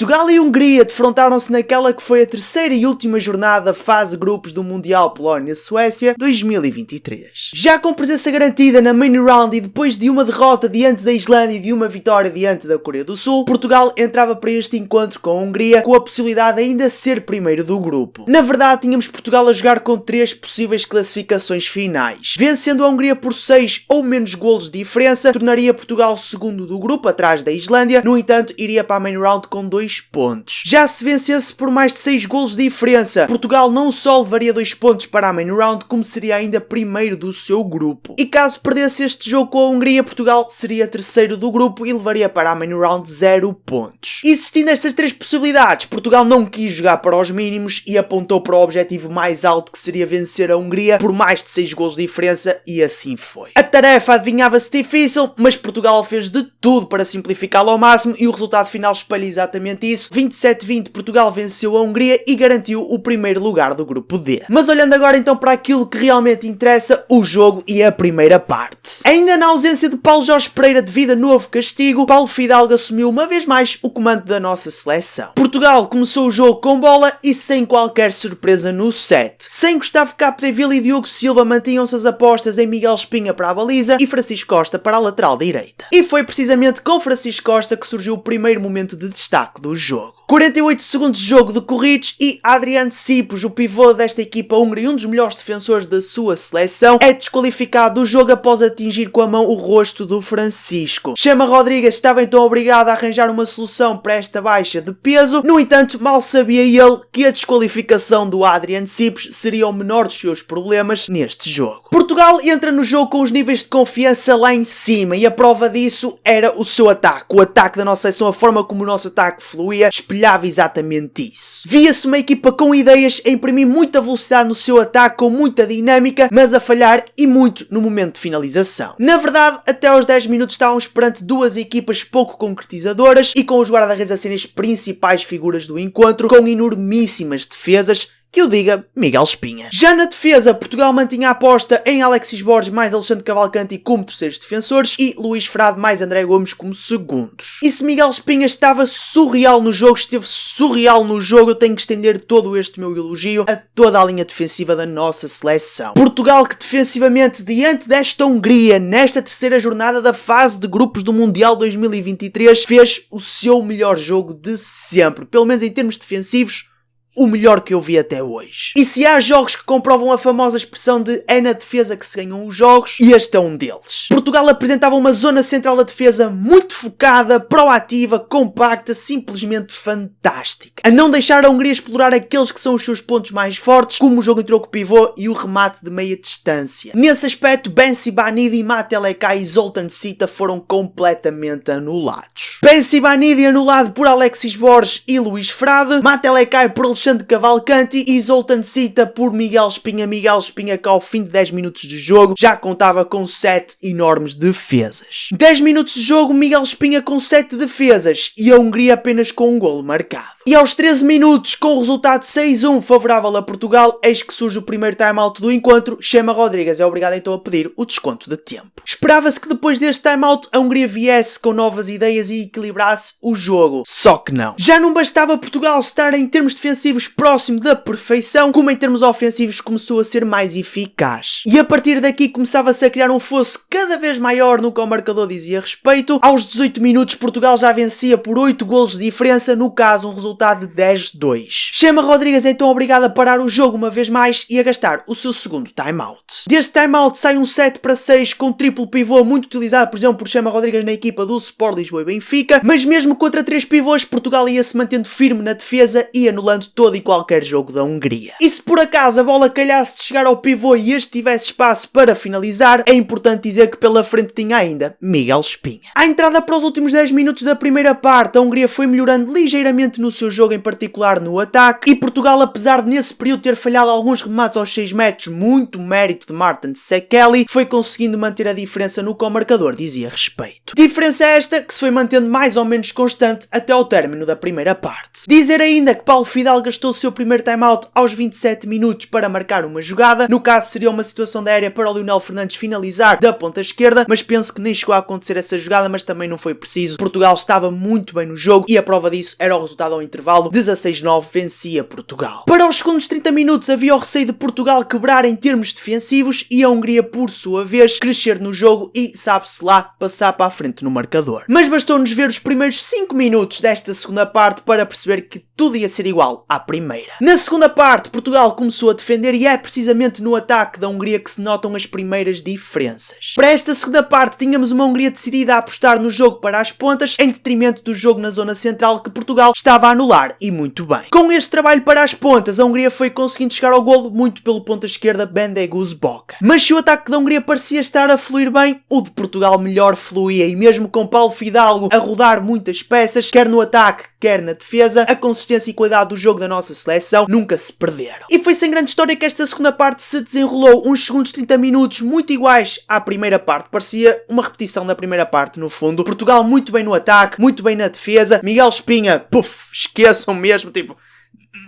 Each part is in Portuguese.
Portugal e Hungria defrontaram-se naquela que foi a terceira e última jornada da fase grupos do Mundial Polónia-Suécia 2023. Já com presença garantida na main round e depois de uma derrota diante da Islândia e de uma vitória diante da Coreia do Sul, Portugal entrava para este encontro com a Hungria com a possibilidade de ainda ser primeiro do grupo. Na verdade, tínhamos Portugal a jogar com 3 possíveis classificações finais. Vencendo a Hungria por 6 ou menos golos de diferença, tornaria Portugal segundo do grupo, atrás da Islândia. No entanto, iria para a main round com 2 pontos. Já se vencesse por mais de 6 golos de diferença, Portugal não só levaria 2 pontos para a main round, como seria ainda primeiro do seu grupo. E caso perdesse este jogo com a Hungria, Portugal seria terceiro do grupo e levaria para a main round 0 pontos. Existindo estas 3 possibilidades, Portugal não quis jogar para os mínimos e apontou para o objetivo mais alto, que seria vencer a Hungria por mais de 6 golos de diferença, e assim foi. A tarefa adivinhava-se difícil, mas Portugal fez de tudo para simplificá-la ao máximo e o resultado final espelha exatamente isso. 27-20, Portugal venceu a Hungria e garantiu o primeiro lugar do grupo D. Mas olhando agora então para aquilo que realmente interessa, o jogo e a primeira parte. Ainda na ausência de Paulo Jorge Pereira devido a novo castigo, Paulo Fidalgo assumiu uma vez mais o comando da nossa seleção. Portugal começou o jogo com bola e sem qualquer surpresa no set. Sem Gustavo Capdeville e Diogo Silva mantinham-se as apostas em Miguel Espinha para a baliza e Francisco Costa para a lateral direita. E foi precisamente com Francisco Costa que surgiu o primeiro momento de destaque do jogo. 48 segundos de jogo decorridos e Adrian Cipos, o pivô desta equipa húngara e um dos melhores defensores da sua seleção, é desqualificado do jogo após atingir com a mão o rosto do Francisco. Chama Rodrigues estava então obrigado a arranjar uma solução para esta baixa de peso. No entanto, mal sabia ele que a desqualificação do Adrian Cipos seria o menor dos seus problemas neste jogo. Portugal entra no jogo com os níveis de confiança lá em cima e a prova disso era o seu ataque. O ataque da nossa seleção, a forma como o nosso ataque fluía, espelhava exatamente isso. Via-se uma equipa com ideias a imprimir muita velocidade no seu ataque, com muita dinâmica, mas a falhar e muito no momento de finalização. Na verdade, até aos 10 minutos estávamos perante duas equipas pouco concretizadoras e com os guarda-redes a serem as principais figuras do encontro, com enormíssimas defesas, que o diga Miguel Espinha. Já na defesa, Portugal mantinha a aposta em Alexis Borges mais Alexandre Cavalcanti como terceiros defensores e Luís Frade mais André Gomes como segundos. E se Miguel Espinha estava surreal no jogo, esteve surreal no jogo, eu tenho que estender todo este meu elogio a toda a linha defensiva da nossa seleção. Portugal que defensivamente, diante desta Hungria, nesta terceira jornada da fase de grupos do Mundial 2023, fez o seu melhor jogo de sempre. Pelo menos em termos defensivos, o melhor que eu vi até hoje. E se há jogos que comprovam a famosa expressão de é na defesa que se ganham os jogos, este é um deles. Portugal apresentava uma zona central da defesa muito focada, proativa, compacta, simplesmente fantástica. A não deixar a Hungria explorar aqueles que são os seus pontos mais fortes, como o jogo em troco pivô e o remate de meia distância. Nesse aspecto, Ben Sibanidi, Mate Lekai e Zoltan Sita foram completamente anulados. Ben Sibanidi anulado por Alexis Borges e Luís Frade, Mate Lekai por Alexandre Cavalcanti e Zoltan Sita por Miguel Espinha. Miguel Espinha que ao fim de 10 minutos de jogo já contava com 7 enormes defesas. 10 minutos de jogo, Miguel Espinha com 7 defesas e a Hungria apenas com um golo marcado. E aos 13 minutos, com o resultado 6-1 favorável a Portugal, eis que surge o primeiro time-out do encontro. Chema Rodrigues é obrigado então a pedir o desconto de tempo. Esperava-se que depois deste time-out a Hungria viesse com novas ideias e equilibrasse o jogo. Só que não. Já não bastava Portugal estar em termos defensivos próximo da perfeição, como em termos ofensivos começou a ser mais eficaz. E a partir daqui começava-se a criar um fosso cada vez maior no que o marcador dizia respeito. Aos 18 minutos Portugal já vencia por 8 golos de diferença, no caso um resultado de 10-2. Chema Rodrigues então obrigado a parar o jogo uma vez mais e a gastar o seu segundo time-out. Deste time-out sai um 7-6 com triplo pivô muito utilizado, por exemplo, por Chema Rodrigues na equipa do Sport Lisboa e Benfica, mas mesmo contra 3 pivôs, Portugal ia-se mantendo firme na defesa e anulando todo e qualquer jogo da Hungria. E se por acaso a bola calhasse de chegar ao pivô e este tivesse espaço para finalizar, é importante dizer que pela frente tinha ainda Miguel Espinha. À entrada para os últimos 10 minutos da primeira parte, a Hungria foi melhorando ligeiramente no seu jogo, em particular no ataque, e Portugal, apesar de nesse período ter falhado alguns remates aos 6 metros, muito mérito de Martin Sekeli, foi conseguindo manter a diferença no que o marcador dizia respeito. Diferença esta que se foi mantendo mais ou menos constante até ao término da primeira parte. Dizer ainda que Paulo Fidalgo gastou o seu primeiro timeout aos 27 minutos para marcar uma jogada. No caso seria uma situação de área para o Leonel Fernandes finalizar da ponta esquerda, mas penso que nem chegou a acontecer essa jogada, mas também não foi preciso. Portugal estava muito bem no jogo e a prova disso era o resultado ao intervalo. 16-9 vencia Portugal. Para os segundos 30 minutos havia o receio de Portugal quebrar em termos defensivos e a Hungria, por sua vez, crescer no jogo e, sabe-se lá, passar para a frente no marcador. Mas bastou-nos ver os primeiros 5 minutos desta segunda parte para perceber que tudo ia ser igual à primeira. Na segunda parte, Portugal começou a defender e é precisamente no ataque da Hungria que se notam as primeiras diferenças. Para esta segunda parte, tínhamos uma Hungria decidida a apostar no jogo para as pontas, em detrimento do jogo na zona central que Portugal estava a anular, e muito bem. Com este trabalho para as pontas, a Hungria foi conseguindo chegar ao golo muito pelo ponta esquerda Bendeguz Boca. Mas se o ataque da Hungria parecia estar a fluir bem, o de Portugal melhor fluía, e mesmo com Paulo Fidalgo a rodar muitas peças, quer no ataque, quer na defesa, a consistência e qualidade do jogo da nossa seleção nunca se perderam. E foi sem grande história que esta segunda parte se desenrolou, uns segundos 30 minutos muito iguais à primeira parte, parecia uma repetição da primeira parte no fundo. Portugal muito bem no ataque, muito bem na defesa, Miguel Espinha, esqueçam mesmo,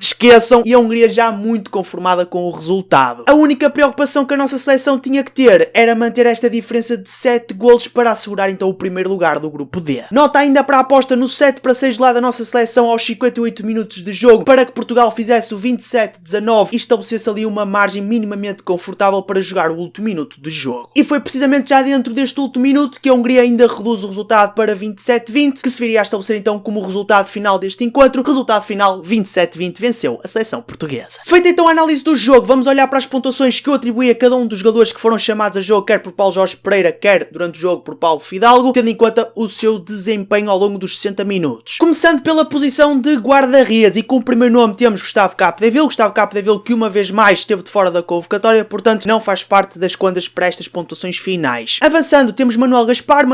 esqueçam, e a Hungria já muito conformada com o resultado. A única preocupação que a nossa seleção tinha que ter era manter esta diferença de 7 golos para assegurar então o primeiro lugar do grupo D. Nota ainda para a aposta no 7-6 do lado da nossa seleção aos 58 minutos de jogo para que Portugal fizesse o 27-19 e estabelecesse ali uma margem minimamente confortável para jogar o último minuto de jogo. E foi precisamente já dentro deste último minuto que a Hungria ainda reduz o resultado para 27-20, que se viria a estabelecer então como o resultado final deste encontro. Resultado final 27-20 venceu a seleção portuguesa. Feita então a análise do jogo, vamos olhar para as pontuações que eu atribuí a cada um dos jogadores que foram chamados a jogo, quer por Paulo Jorge Pereira, quer durante o jogo por Paulo Fidalgo, tendo em conta o seu desempenho ao longo dos 60 minutos. Começando pela posição de guarda-redes, e com o primeiro nome temos Gustavo Capdeville, que uma vez mais esteve de fora da convocatória, portanto não faz parte das contas para estas pontuações finais. Avançando, temos Manuel Gaspar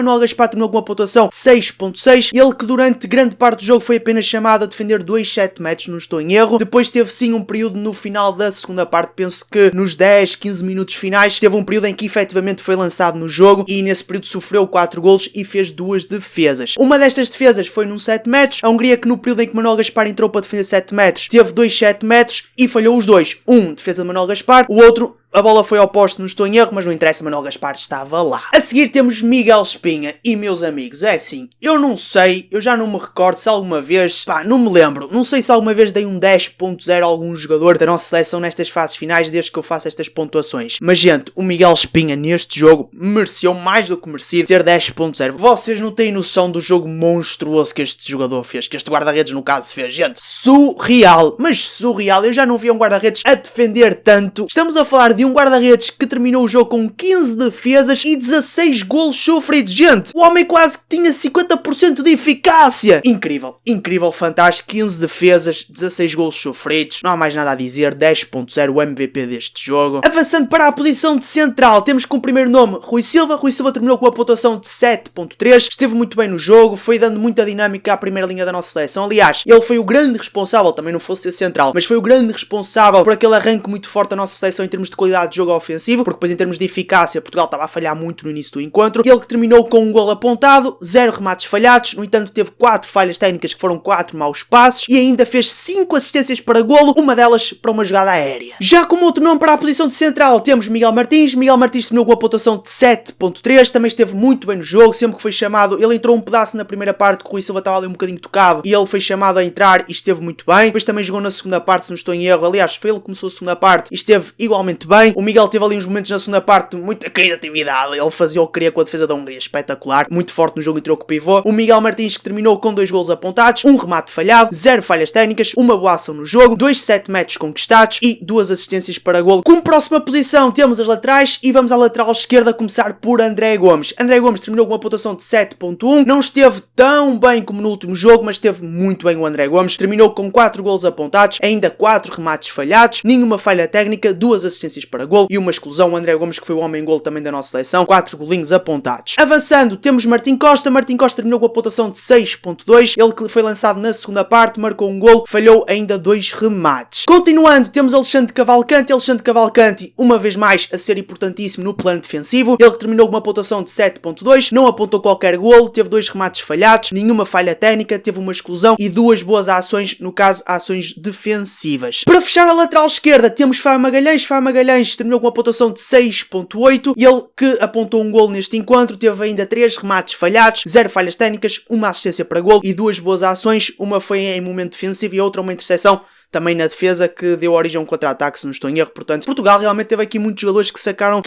terminou com uma pontuação 6.6, ele que durante grande parte do jogo foi apenas chamado a defender 2 metros, não estou em erro. Depois teve sim um período no final da segunda parte, penso que nos 10, 15 minutos finais, teve um período em que efetivamente foi lançado no jogo e nesse período sofreu 4 golos e fez 2 defesas. Uma destas defesas foi num 7 metros, a Hungria que no período em que Manuel Gaspar entrou para defender 7 metros, teve 2 7 metros e falhou os dois. Um, defesa de Manuel Gaspar, o outro, a bola foi ao poste, não estou em erro, mas não interessa, Manuel Gaspar estava lá. A seguir temos Miguel Espinha e, meus amigos, é assim, eu não sei, eu já não me recordo se alguma vez, não me lembro, não sei se alguma vez dei um 10.0 a algum jogador da nossa seleção nestas fases finais, desde que eu faço estas pontuações. Mas, gente, o Miguel Espinha neste jogo mereceu mais do que merecido ter 10.0. Vocês não têm noção do jogo monstruoso que este jogador fez, que este guarda-redes no caso fez, gente. Surreal, mas surreal, eu já não vi um guarda-redes a defender tanto. Estamos a falar de um guarda-redes que terminou o jogo com 15 defesas e 16 golos sofridos. Gente, o homem quase que tinha 50% de eficácia. Incrível, incrível, fantástico. 15 defesas, 16 golos sofridos. Não há mais nada a dizer. 10.0 o MVP deste jogo. Avançando para a posição de central, temos como primeiro nome Rui Silva. Rui Silva terminou com uma pontuação de 7.3. Esteve muito bem no jogo, foi dando muita dinâmica à primeira linha da nossa seleção. Aliás, ele foi o grande responsável, também não fosse ser central, mas foi o grande responsável por aquele arranque muito forte da nossa seleção em termos de qualidade de jogo ofensivo, porque depois em termos de eficácia Portugal estava a falhar muito no início do encontro. Ele que terminou com um golo apontado, 0 remates falhados, no entanto teve 4 falhas técnicas que foram 4 maus passes e ainda fez 5 assistências para golo, uma delas para uma jogada aérea. Já como outro nome para a posição de central temos Miguel Martins terminou com uma pontuação de 7.3, também esteve muito bem no jogo, sempre que foi chamado, ele entrou um pedaço na primeira parte que o Rui Silva estava ali um bocadinho tocado e ele foi chamado a entrar e esteve muito bem. Depois também jogou na segunda parte, se não estou em erro, aliás foi ele que começou a segunda parte e esteve igualmente bem. O Miguel teve ali uns momentos na segunda parte de muita criatividade, ele fazia o que queria com a defesa da Hungria, espetacular, muito forte no jogo interior com o pivô. O Miguel Martins que terminou com 2 golos apontados, um remate falhado, 0 falhas técnicas, uma boa ação no jogo, 2 7 metros conquistados e 2 assistências para golo. Como próxima posição temos as laterais e vamos à lateral esquerda, começar por André Gomes. André Gomes terminou com uma pontuação de 7.1, não esteve tão bem como no último jogo, mas esteve muito bem o André Gomes, terminou com 4 golos apontados, ainda 4 remates falhados, nenhuma falha técnica, 2 assistências para golo e uma exclusão. O André Gomes, que foi o homem-golo também da nossa seleção, 4 golinhos apontados. Avançando, temos Martim Costa. Martim Costa terminou com a pontuação de 6.2. Ele que foi lançado na segunda parte, marcou um golo, falhou ainda 2 remates. Continuando, temos Alexandre Cavalcanti. Alexandre Cavalcanti, uma vez mais, a ser importantíssimo no plano defensivo. Ele que terminou com uma pontuação de 7.2, não apontou qualquer golo, teve 2 remates falhados, nenhuma falha técnica, teve uma exclusão e 2 boas ações, no caso, ações defensivas. Para fechar a lateral esquerda, temos Fábio Magalhães. Fábio Magalhães terminou com uma pontuação de 6.8. Ele que apontou um golo neste encontro, teve ainda 3 remates falhados, 0 falhas técnicas, uma assistência para golo e 2 boas ações. Uma foi em momento defensivo e a outra uma interseção também na defesa, que deu origem a um contra-ataque, se não estou em erro. Portanto, Portugal realmente teve aqui muitos jogadores que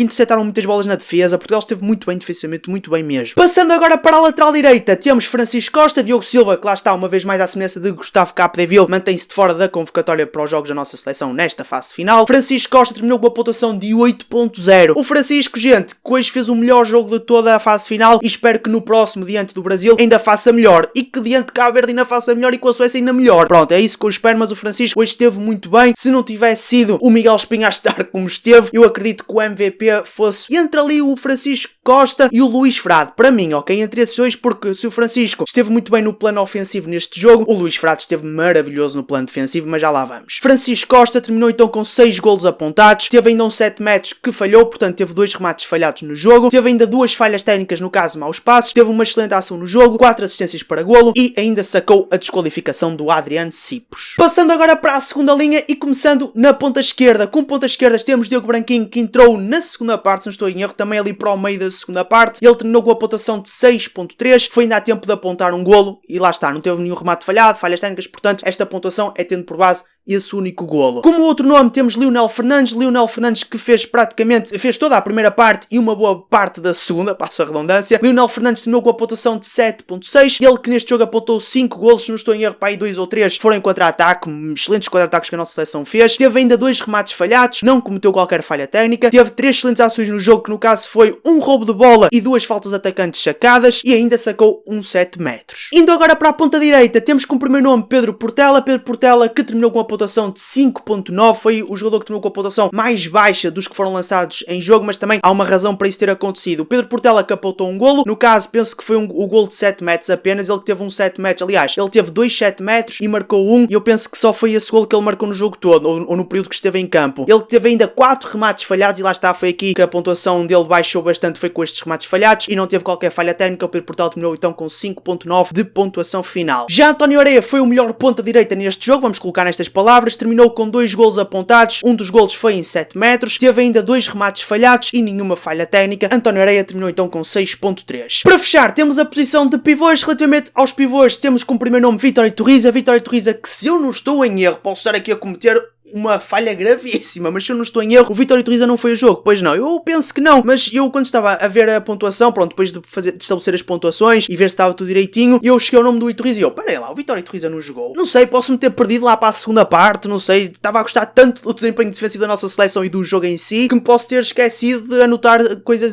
interceptaram muitas bolas na defesa. Portugal esteve muito bem defensivamente, muito bem mesmo. Passando agora para a lateral direita, temos Francisco Costa. Diogo Silva, que lá está, uma vez mais à semelhança de Gustavo Capdeville, mantém-se de fora da convocatória para os jogos da nossa seleção nesta fase final. Francisco Costa terminou com uma pontuação de 8.0. O Francisco, gente, que hoje fez o melhor jogo de toda a fase final e espero que no próximo, diante do Brasil, ainda faça melhor. E que diante de Cabo Verde ainda faça melhor e com a Suécia ainda melhor. Pronto, é isso que eu espero, mas o Francisco hoje esteve muito bem. Se não tivesse sido o Miguel Espinho a estar como esteve, eu acredito que o MVP fosse entre ali o Francisco Costa e o Luís Frade. Para mim, ok? Entre esses dois, porque se o Francisco esteve muito bem no plano ofensivo neste jogo, o Luís Frade esteve maravilhoso no plano defensivo, mas já lá vamos. Francisco Costa terminou então com 6 golos apontados, teve ainda um 7 metros que falhou, portanto teve 2 remates falhados no jogo, teve ainda 2 falhas técnicas, no caso maus passos, teve uma excelente ação no jogo, 4 assistências para golo e ainda sacou a desqualificação do Adriano Cipos. Passando agora para a segunda linha e começando na ponta esquerda. Com pontas esquerdas temos Diogo Branquinho, que entrou na segunda parte, se não estou em erro, também ali para o meio da segunda parte. Ele terminou com a pontuação de 6.3, foi ainda a tempo de apontar um golo e lá está, não teve nenhum remate falhado, falhas técnicas, portanto esta pontuação é tendo por base esse único golo. Como outro nome temos Lionel Fernandes que fez toda a primeira parte e uma boa parte da segunda, passa a redundância. Lionel Fernandes terminou com a pontuação de 7.6, ele que neste jogo apontou 5 golos, se não estou em erro, para aí 2 ou 3 foram em contra-ataque, excelentes contra-ataques que a nossa seleção fez. Teve ainda 2 remates falhados, não cometeu qualquer falha técnica, teve 3 excelentes ações no jogo, que no caso foi um roubo de bola e 2 faltas atacantes sacadas e ainda sacou um 7 metros. Indo agora para a ponta direita, temos como primeiro nome Pedro Portela que terminou com a pontuação de 5.9, foi o jogador que terminou com a pontuação mais baixa dos que foram lançados em jogo, mas também há uma razão para isso ter acontecido. O Pedro Portela que apontou um golo, no caso penso que foi o golo de 7 metros apenas, ele que teve um 7 metros, aliás, ele teve 2 7 metros e marcou um, e eu penso que só foi esse golo que ele marcou no jogo todo, ou no período que esteve em campo. Ele teve ainda 4 remates falhados e lá está, foi aqui que a pontuação dele baixou bastante, foi com estes remates falhados e não teve qualquer falha técnica. O Pedro Portela terminou então com 5.9 de pontuação final. Já António Areia foi o melhor ponta direita neste jogo, vamos colocar nestas palavras, terminou com 2 golos apontados, um dos golos foi em 7 metros, teve ainda 2 remates falhados e nenhuma falha técnica. António Areia terminou então com 6.3. Para fechar, temos a posição de pivôs. Relativamente aos pivôs, temos como primeiro nome Vítor Iturriza, que se eu não estou em erro, posso estar aqui a cometer uma falha gravíssima, mas se eu não estou em erro, o Vítor Iturriza não foi a jogo. Pois não, eu penso que não, mas eu quando estava a ver a pontuação, pronto, depois de estabelecer as pontuações e ver se estava tudo direitinho, eu cheguei ao nome do Iturriza e peraí lá, o Vítor Iturriza não jogou. Não sei, posso-me ter perdido lá para a segunda parte, não sei, estava a gostar tanto do desempenho defensivo da nossa seleção e do jogo em si, que me posso ter esquecido de anotar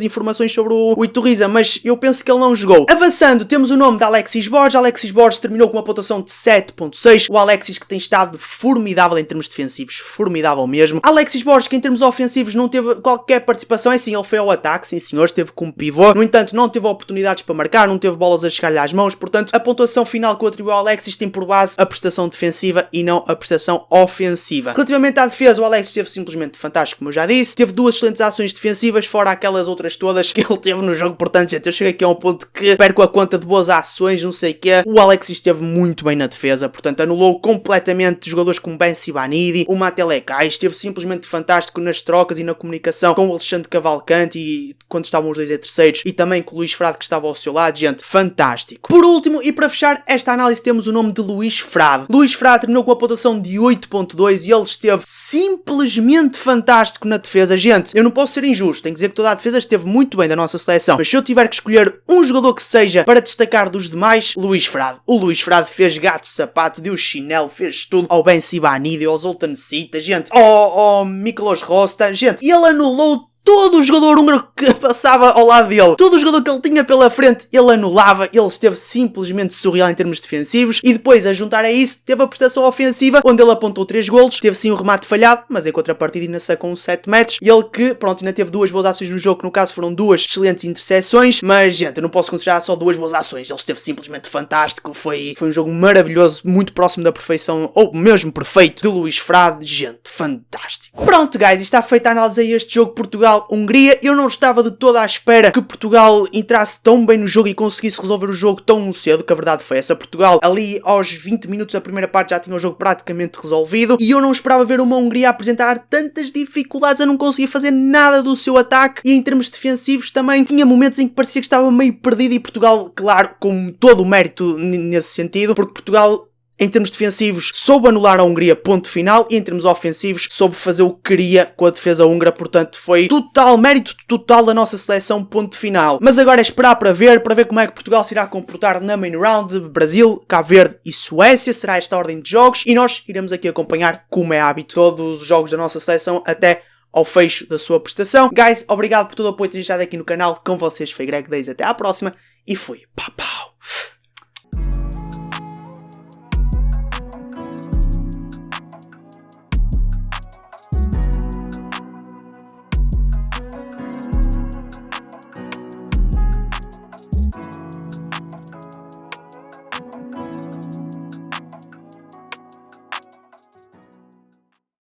informações sobre o Iturriza, mas eu penso que ele não jogou. Avançando, temos o nome de Alexis Borges terminou com uma pontuação de 7.6, o Alexis que tem estado formidável em termos defensivos, formidável mesmo. Alexis Borges, que em termos ofensivos não teve qualquer participação, é sim, ele foi ao ataque, sim senhor, esteve como pivô, no entanto não teve oportunidades para marcar, não teve bolas a chegar-lhe às mãos, portanto a pontuação final que eu atribuo ao Alexis tem por base a prestação defensiva e não a prestação ofensiva. Relativamente à defesa, o Alexis esteve simplesmente fantástico, como eu já disse, teve 2 excelentes ações defensivas, fora aquelas outras todas que ele teve no jogo, portanto gente, eu cheguei aqui a um ponto que perco a conta de boas ações, não sei o que. O Alexis esteve muito bem na defesa, portanto anulou completamente jogadores como Ben Sibanidi, o Matele esteve simplesmente fantástico nas trocas e na comunicação com o Alexandre Cavalcanti e quando estavam os dois terceiros e também com o Luís Frade que estava ao seu lado, gente, fantástico. Por último, e para fechar esta análise, temos o nome de Luís Frade. Luís Frade terminou com a pontuação de 8.2 e ele esteve simplesmente fantástico na defesa. Gente, eu não posso ser injusto, tenho que dizer que toda a defesa esteve muito bem da nossa seleção, mas se eu tiver que escolher um jogador que seja para destacar dos demais, Luís Frade. O Luís Frade fez gato, sapato, deu chinelo, fez tudo ao Ben Sibanidi, ao Zoltan Sita, gente, ao Miklos Rosta, gente, e ele anulou todo o jogador húngaro que passava ao lado dele, todo o jogador que ele tinha pela frente, ele anulava. Ele esteve simplesmente surreal em termos defensivos. E depois, a juntar a isso, teve a prestação ofensiva, onde ele apontou 3 golos, teve sim um remate falhado, mas em contrapartida ainda sacou 7 metros. E ele que, pronto, ainda teve 2 boas ações no jogo, que no caso foram 2 excelentes interseções. Mas, gente, eu não posso considerar só 2 boas ações. Ele esteve simplesmente fantástico. Foi um jogo maravilhoso, muito próximo da perfeição, ou mesmo perfeito, de Luís Frade. Gente, fantástico. Pronto, guys, isto está feita a análise a este jogo Portugal-Hungria. Eu não estava de toda à espera que Portugal entrasse tão bem no jogo e conseguisse resolver o jogo tão cedo, que a verdade foi essa. Portugal, ali aos 20 minutos da primeira parte, já tinha o jogo praticamente resolvido. E eu não esperava ver uma Hungria apresentar tantas dificuldades a não conseguir fazer nada do seu ataque. E em termos defensivos também tinha momentos em que parecia que estava meio perdido. E Portugal, claro, com todo o mérito nesse sentido, porque Portugal, em termos defensivos, soube anular a Hungria, ponto final, e em termos ofensivos, soube fazer o que queria com a defesa húngara, portanto foi total, mérito total da nossa seleção, ponto final. Mas agora é esperar para ver como é que Portugal se irá comportar na main round. Brasil, Cabo Verde e Suécia, será esta ordem de jogos, e nós iremos aqui acompanhar, como é hábito, todos os jogos da nossa seleção até ao fecho da sua prestação. Guys, obrigado por todo o apoio que têm deixado aqui no canal, com vocês foi Greg Days, até à próxima, e fui, pau.